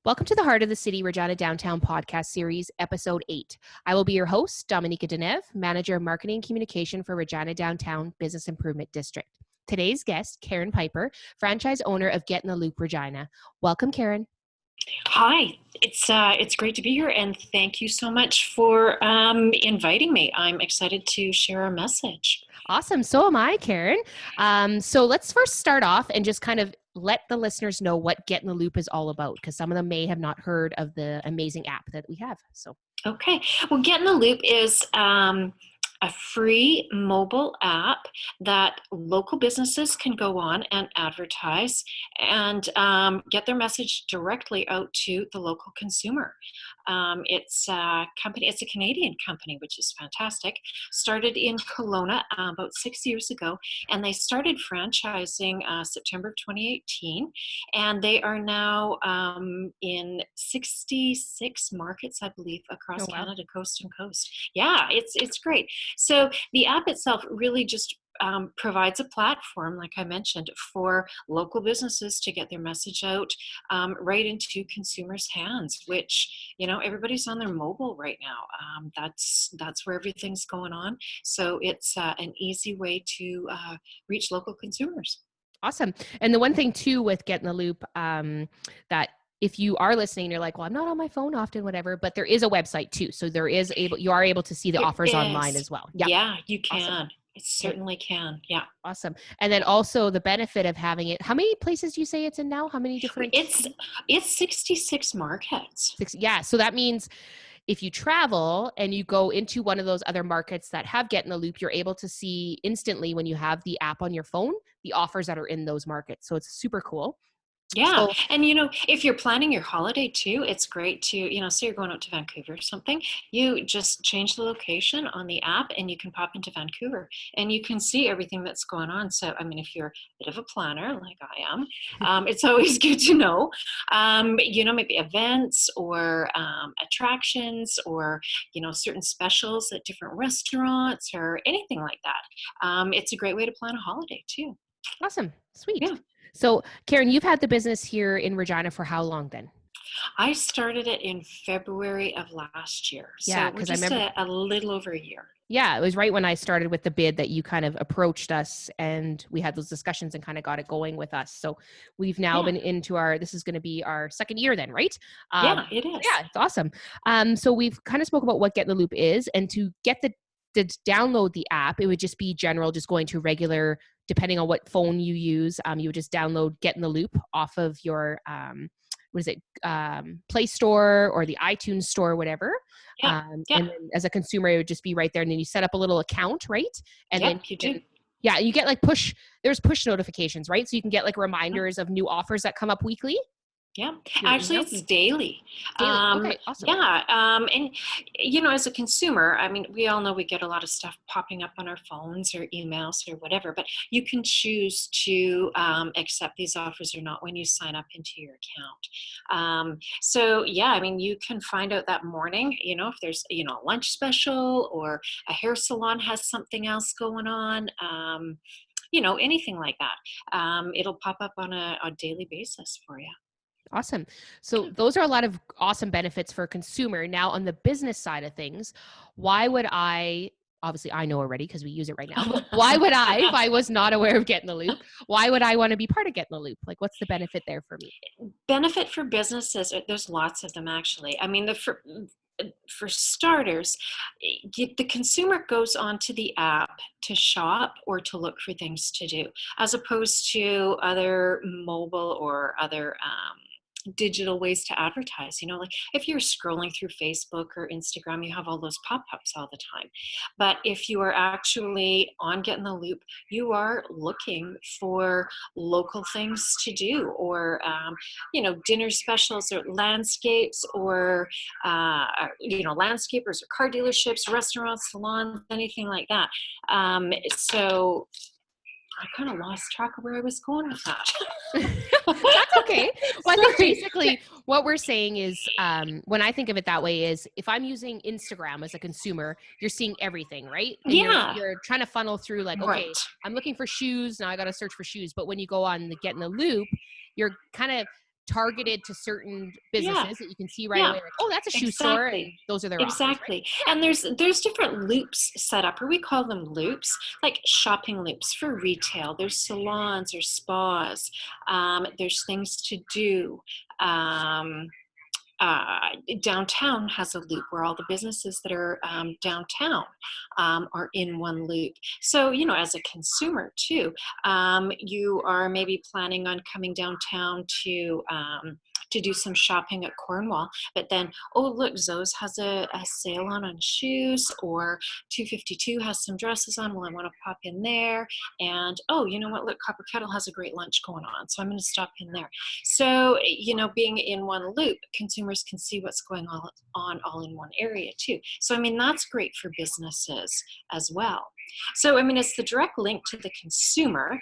Welcome to the Heart of the City Regina Downtown podcast series, episode 8. I will be your host, Dominika Denev, Manager of Marketing and Communication for Regina Downtown Business Improvement District. Today's guest, Karen Piper, franchise owner of Getintheloop Regina. Welcome, Karen. Hi, it's great to be here, and thank you so much for inviting me. I'm excited to share our message. Awesome. So am I, Karen. So let's first start off and just kind of let the listeners know what Getintheloop is all about, because some of them may have not heard of the amazing app that we have. Okay. Well, Getintheloop is a free mobile app that local businesses can go on and advertise and get their message directly out to the local consumer. It's a Canadian company, which is fantastic. Started in Kelowna about 6 years ago, and they started franchising September of 2018, and they are now in 66 markets, I believe, across Canada, coast and coast. Yeah, it's great. So the app itself really just provides a platform, like I mentioned, for local businesses to get their message out right into consumers' hands, which, everybody's on their mobile right now. That's where everything's going on. So it's an easy way to reach local consumers. Awesome. And the one thing too with Getintheloop that if you are listening, you're like, well, I'm not on my phone often, whatever, but there is a website too. So you are able to see the offers online as well. Yeah, you can. Awesome. It certainly can. Yeah. Awesome. And then also the benefit of having it. How many places do you say it's in now? How many different? It's 66 markets. Yeah. So that means if you travel and you go into one of those other markets that have Getintheloop, you're able to see instantly when you have the app on your phone, the offers that are in those markets. So it's super cool. Yeah. So, and, if you're planning your holiday too, it's great to, say you're going out to Vancouver or something, you just change the location on the app and you can pop into Vancouver and you can see everything that's going on. So, if you're a bit of a planner like I am, it's always good to know, maybe events or attractions or, certain specials at different restaurants or anything like that. It's a great way to plan a holiday too. Awesome. Sweet. Yeah. So, Karen, you've had the business here in Regina for how long then? I started it in February of last year. Yeah, because I remember a little over a year. Yeah, it was right when I started with the bid that you kind of approached us and we had those discussions and kind of got it going with us. So we've now been into this is going to be our second year then, right? Yeah, it is. Yeah, it's awesome. So we've kind of spoke about what Getintheloop is, and to get to download the app, it would just be general, just going to regular, depending on what phone you use, you would just download Getintheloop off of your, Play Store or the iTunes Store, whatever. Yeah. And then as a consumer, it would just be right there. And then you set up a little account, right? And then you do. Yeah, you get there's push notifications, right? So you can get reminders of new offers that come up weekly. Yeah, actually it's daily. Okay, awesome. Yeah, and as a consumer, we all know we get a lot of stuff popping up on our phones or emails or whatever, but you can choose to accept these offers or not when you sign up into your account. You can find out that morning, if there's, a lunch special or a hair salon has something else going on, anything like that. It'll pop up on a daily basis for you. Awesome. So those are a lot of awesome benefits for a consumer. Now on the business side of things, why would obviously I know already because we use it right now, but why would if I was not aware of Getintheloop, why would I want to be part of Getintheloop? What's the benefit there for me? Benefit for businesses, there's lots of them actually. For starters, the consumer goes onto the app to shop or to look for things to do, as opposed to other mobile or other digital ways to advertise. If you're scrolling through Facebook or Instagram, you have all those pop-ups all the time. But if you are actually on Getintheloop, you are looking for local things to do, or dinner specials or landscapes, or landscapers or car dealerships, restaurants, salons, anything like that. So I kind of lost track of where I was going with that. That's okay. Well, I think basically what we're saying is, when I think of it that way, is if I'm using Instagram as a consumer, you're seeing everything, right? And you're trying to funnel through okay, I'm looking for shoes. Now I got to search for shoes. But when you go on the Getintheloop, you're kind of targeted to certain Yeah. businesses that you can see right Yeah. away, like, oh, that's a shoe store, and Exactly. those are their offers, right? Exactly. And there's different loops set up, or we call them loops, like shopping loops for retail. There's salons or spas. There's things to do. Um, Downtown has a loop where all the businesses that are downtown are in one loop. So, as a consumer too, you are maybe planning on coming downtown to do some shopping at Cornwall, but then, oh, look, Zoe's has a sale on shoes, or 252 has some dresses on. Well, I want to pop in there. And, oh, you know what? Look, Copper Kettle has a great lunch going on. So I'm going to stop in there. So, being in one loop, consumers can see what's going on all in one area too. So, I mean, that's great for businesses as well. So, I mean, it's the direct link to the consumer.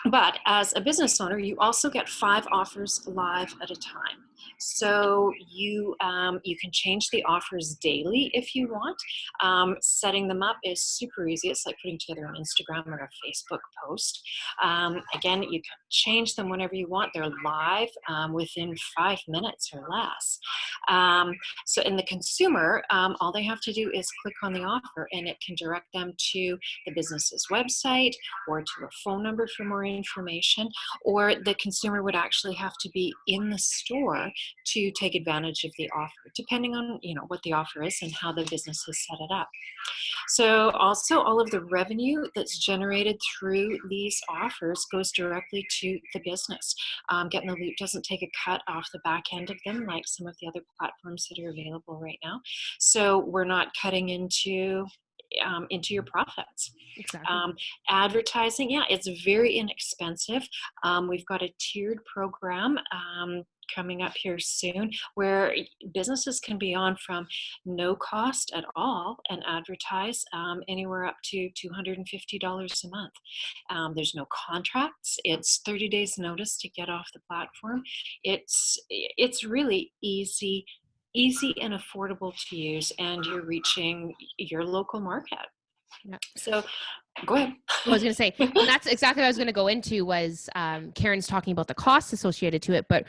But as a business owner, you also get 5 offers live at a time. So you can change the offers daily if you want. Setting them up is super easy. It's like putting together an Instagram or a Facebook post. Again, you can change them whenever you want. They're live within 5 minutes or less. So in the consumer, all they have to do is click on the offer, and it can direct them to the business's website or to a phone number for more information, or the consumer would actually have to be in the store to take advantage of the offer, depending on what the offer is and how the business has set it up. So also all of the revenue that's generated through these offers goes directly to the business. GetintLoop doesn't take a cut off the back end of them like some of the other platforms that are available right now. So we're not cutting into your profits. Exactly. Advertising, yeah, it's very inexpensive. We've got a tiered program coming up here soon where businesses can be on from no cost at all and advertise anywhere up to $250 a month. There's no contracts. It's 30 days notice to get off the platform. It's really easy and affordable to use, and you're reaching your local market. Yeah. So go ahead. I was going to say, and that's exactly what I was going to go into was Karen's talking about the costs associated to it. But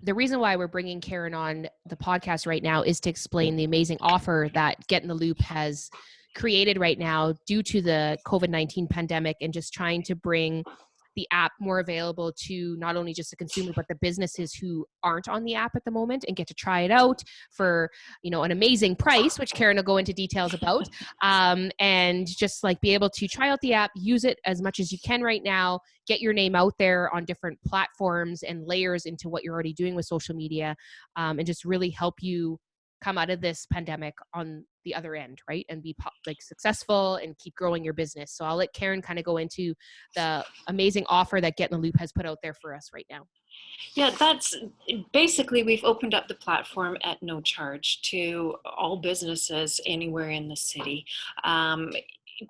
the reason why we're bringing Karen on the podcast right now is to explain the amazing offer that GetintLoop has created right now due to the COVID-19 pandemic, and just trying to bring the app more available to not only just the consumer, but the businesses who aren't on the app at the moment and get to try it out for, an amazing price, which Karen will go into details about. And just like be able to try out the app, use it as much as you can right now, get your name out there on different platforms and layers into what you're already doing with social media, and just really help you come out of this pandemic on the other end, right? And be successful and keep growing your business. So I'll let Karen kind of go into the amazing offer that GetintLoop has put out there for us right now. Yeah, that's basically, we've opened up the platform at no charge to all businesses anywhere in the city.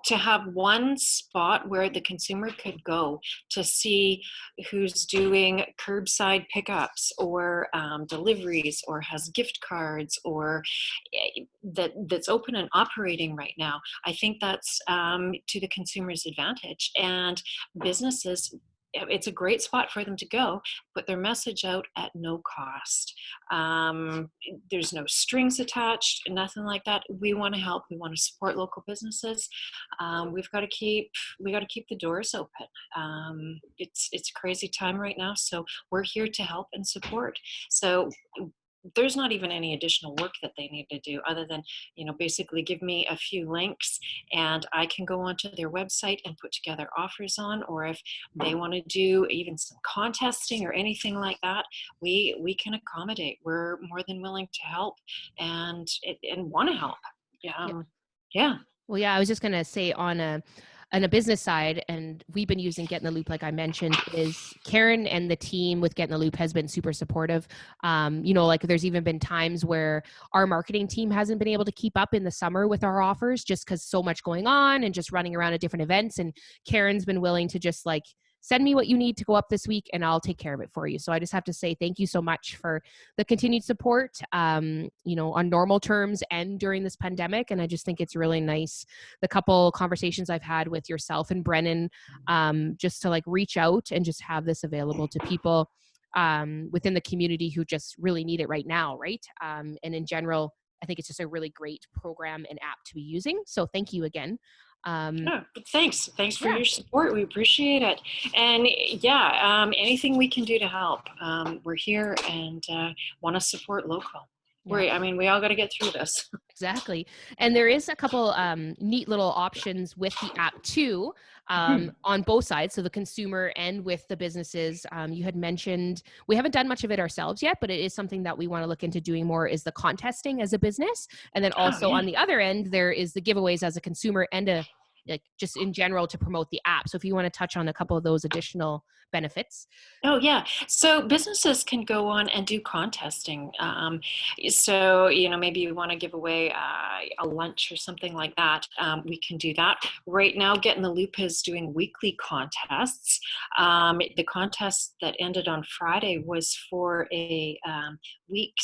To have one spot where the consumer could go to see who's doing curbside pickups or deliveries or has gift cards or that's open and operating right now. I think that's to the consumer's advantage, and businesses, it's a great spot for them to go, put their message out at no cost. There's no strings attached, nothing like that. We want to help. We want to support local businesses. We've got to keep the doors open. It's a crazy time right now, so we're here to help and support. So there's not even any additional work that they need to do other than, basically give me a few links and I can go onto their website and put together offers on, or if they want to do even some contesting or anything like that, we can accommodate. We're more than willing to help and want to help. Yeah. Well, yeah, I was just going to say on a business side, and we've been using GetintLoop, like I mentioned, is Karen and the team with GetintLoop has been super supportive. There's even been times where our marketing team hasn't been able to keep up in the summer with our offers just because so much going on and just running around at different events. And Karen's been willing to just send me what you need to go up this week and I'll take care of it for you. So I just have to say thank you so much for the continued support, on normal terms and during this pandemic. And I just think it's really nice, the couple conversations I've had with yourself and Brennan, just to reach out and just have this available to people. within the community who just really need it right now, right? And in general, I think it's just a really great program and app to be using. So thank you again. Oh, thanks. Thanks for Yeah. your support. We appreciate it. And yeah, anything we can do to help. We're here and want to support local. Yeah. We all got to get through this. Exactly. And there is a couple neat little options with the app too, on both sides. So the consumer and with the businesses. You had mentioned, we haven't done much of it ourselves yet, but it is something that we want to look into doing more, is the contesting as a business. And then also on the other end, there is the giveaways as a consumer and like just in general to promote the app. So if you want to touch on a couple of those additional benefits. Oh, yeah. So businesses can go on and do contesting. So, maybe you want to give away a lunch or something like that. We can do that. Right now, Getintheloop is doing weekly contests. The contest that ended on Friday was for a week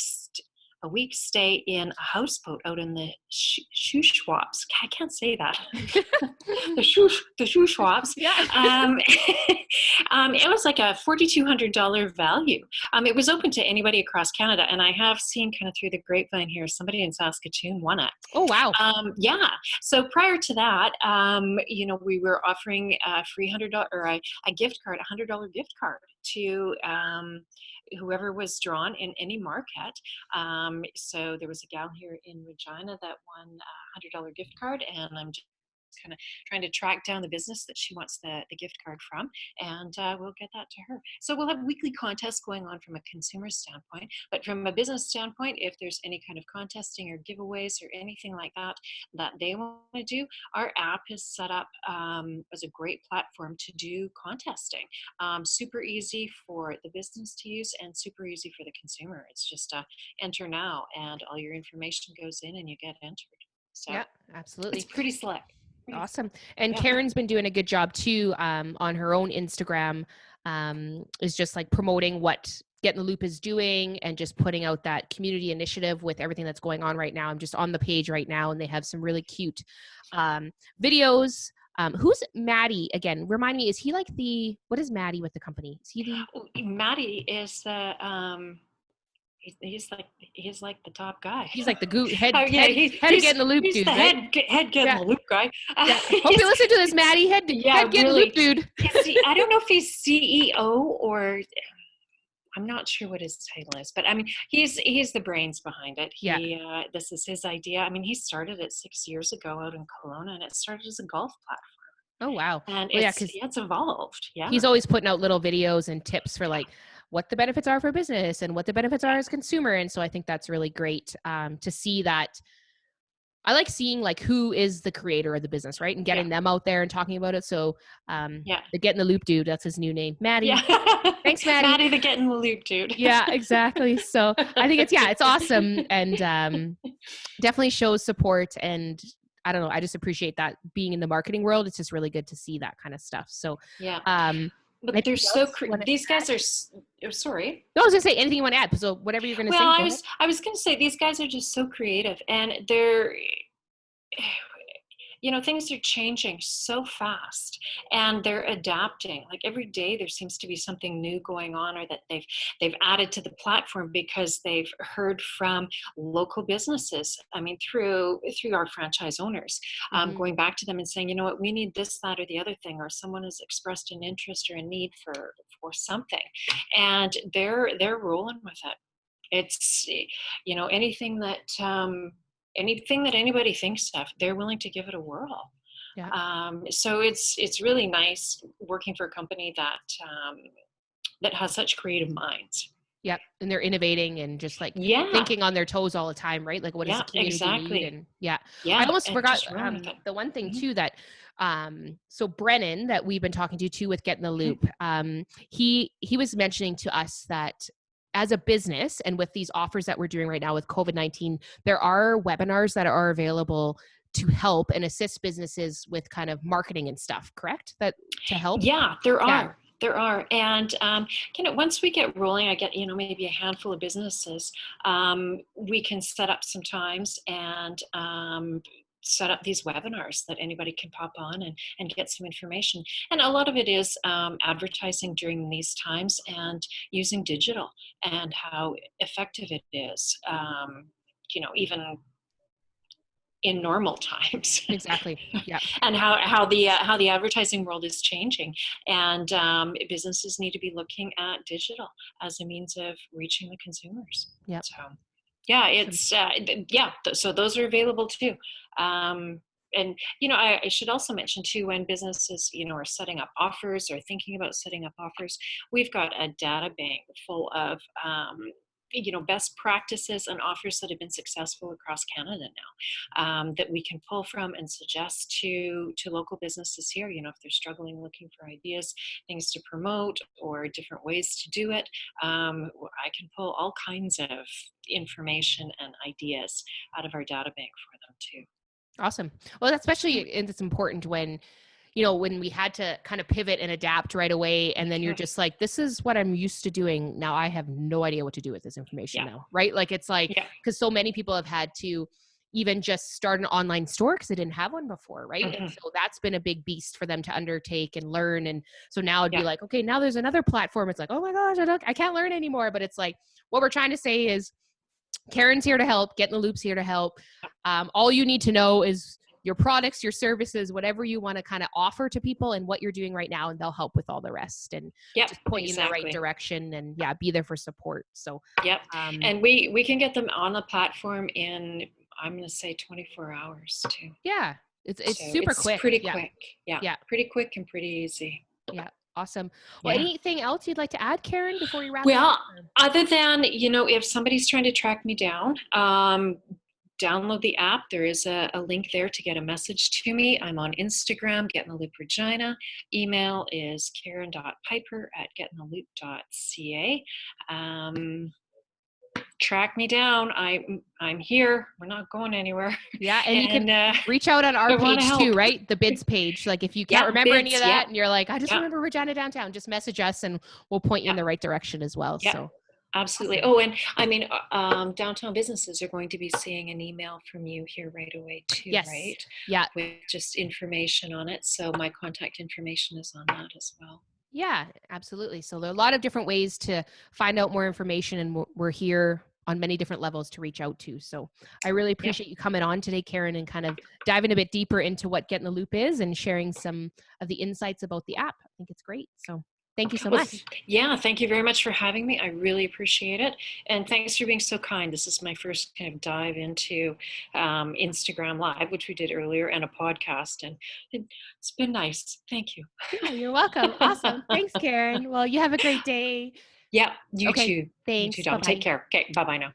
stay in a houseboat out in the Shuswaps. I can't say that. the Shuswaps. Yeah. It was like a $4,200 value. It was open to anybody across Canada, and I have seen kind of through the grapevine here, somebody in Saskatoon won it. Oh, wow. Yeah. So prior to that, we were offering a free $100 or a gift card, $100 gift card to whoever was drawn in any market. So there was a gal here in Regina that won a $100 gift card, and I'm just kind of trying to track down the business that she wants the gift card from, and we'll get that to her. So we'll have weekly contests going on from a consumer standpoint, but from a business standpoint, if there's any kind of contesting or giveaways or anything like that that they want to do, our app is set up as a great platform to do contesting. Super easy for the business to use and super easy for the consumer. It's just enter now and all your information goes in and you get entered. So Yeah, absolutely. it's pretty slick. Awesome. And Karen's been doing a good job too, on her own Instagram, is just like promoting what Getintheloop is doing and just putting out that community initiative with everything that's going on right now. I'm just on the page right now and they have some really cute videos. Who's Maddie again? Remind me, is he like what is Maddie with the company? Is he Maddie is the, he's like the top guy. He's like the head of Getintheloop he's dude, the right? head Getintheloop guy. Yeah. Hope you listen to this, Maddie. Head Getintheloop really, dude. I don't know if he's CEO or I'm not sure what his title is, but I mean, he's the brains behind it. This is his idea. I mean, he started it 6 years ago out in Kelowna, and it started as a golf platform. Oh, wow. And it's evolved. Yeah. He's always putting out little videos and tips for like what the benefits are for business and what the benefits are as consumer. And so I think that's really great to see that. I like seeing like who is the creator of the business, right? And getting them out there and talking about it. So the Getintheloop dude, that's his new name. Maddie. Yeah. Thanks, Maddie. Maddie, the Getintheloop dude. Yeah, exactly. So I think it's awesome and definitely shows support. And I don't know, I just appreciate that being in the marketing world. It's just really good to see that kind of stuff. So but they're so these guys are sorry. No, I was gonna say anything you want to add. So whatever you're gonna say. I was gonna say these guys are just so creative, and they're things are changing so fast and they're adapting. Like every day there seems to be something new going on or that they've added to the platform because they've heard from local businesses. I mean, through our franchise owners, going back to them and saying, you know what, we need this, that, or the other thing, or someone has expressed an interest or a need for something. And they're rolling with it. It's, anything that anybody thinks of, they're willing to give it a whirl. Yeah. So it's really nice working for a company that has such creative minds. Yep. And they're innovating and just like thinking on their toes all the time, right? Like what does the community need? And I almost forgot the one thing too that so Brennan that we've been talking to too with Getintheloop, he was mentioning to us that as a business and with these offers that we're doing right now with COVID-19, there are webinars that are available to help and assist businesses with kind of marketing and stuff, correct? That to help? Yeah, there are. There are. And, once we get rolling, I get, maybe a handful of businesses, we can set up some times and set up these webinars that anybody can pop on and get some information. And a lot of it is advertising during these times and using digital and how effective it is, even in normal times. Exactly. Yeah. And how the advertising world is changing, and businesses need to be looking at digital as a means of reaching the consumers. Yeah. So yeah, it's so those are available too. And I should also mention too, when businesses are setting up offers or thinking about setting up offers, we've got a data bank full of best practices and offers that have been successful across Canada now, that we can pull from and suggest to local businesses here. If they're struggling looking for ideas, things to promote, or different ways to do it, I can pull all kinds of information and ideas out of our data bank for them too. Awesome. Well, especially it's important when we had to kind of pivot and adapt right away. And then you're just like, this is what I'm used to doing. Now I have no idea what to do with this information now. Right. Like, it's like, because so many people have had to even just start an online store because they didn't have one before. Right. And so that's been a big beast for them to undertake and learn. And so now it'd be like, okay, now there's another platform. It's like, oh my gosh, I can't learn anymore. But it's like, what we're trying to say is Karen's here to help. Gettingtheloop's here to help. All you need to know is your products, your services, whatever you want to kind of offer to people and what you're doing right now, and they'll help with all the rest and just point you in the right direction and be there for support. So, and we can get them on the platform in, I'm going to say 24 hours too. Yeah. It's super quick. Pretty quick. Yeah. Pretty quick and pretty easy. Yeah. Awesome. Well, anything else you'd like to add, Karen, before we wrap up? Well, other than, if somebody's trying to track me down, download the app. There is a link there to get a message to me. I'm on Instagram, Getintheloop Regina. Email is karen.piper@getintheloop.ca. Track me down. I'm here. We're not going anywhere. Yeah, and you can reach out on our page too, right? The bids page. Like, if you can't remember any of that and you're like, I just remember Regina Downtown, just message us and we'll point you in the right direction as well. So. Absolutely. Oh, and I mean, downtown businesses are going to be seeing an email from you here right away too, right? Yeah. With just information on it. So my contact information is on that as well. Yeah, absolutely. So there are a lot of different ways to find out more information, and we're here on many different levels to reach out to. So I really appreciate you coming on today, Karen, and kind of diving a bit deeper into what Getintheloop is and sharing some of the insights about the app. I think it's great. So thank you so much. Yeah, thank you very much for having me. I really appreciate it. And thanks for being so kind. This is my first kind of dive into Instagram Live, which we did earlier, and a podcast. And it's been nice. Thank you. Yeah, you're welcome. Awesome. Thanks, Karen. Well, you have a great day. Yeah, you too. Thanks. You too, Dom. Take care. Okay, bye-bye now.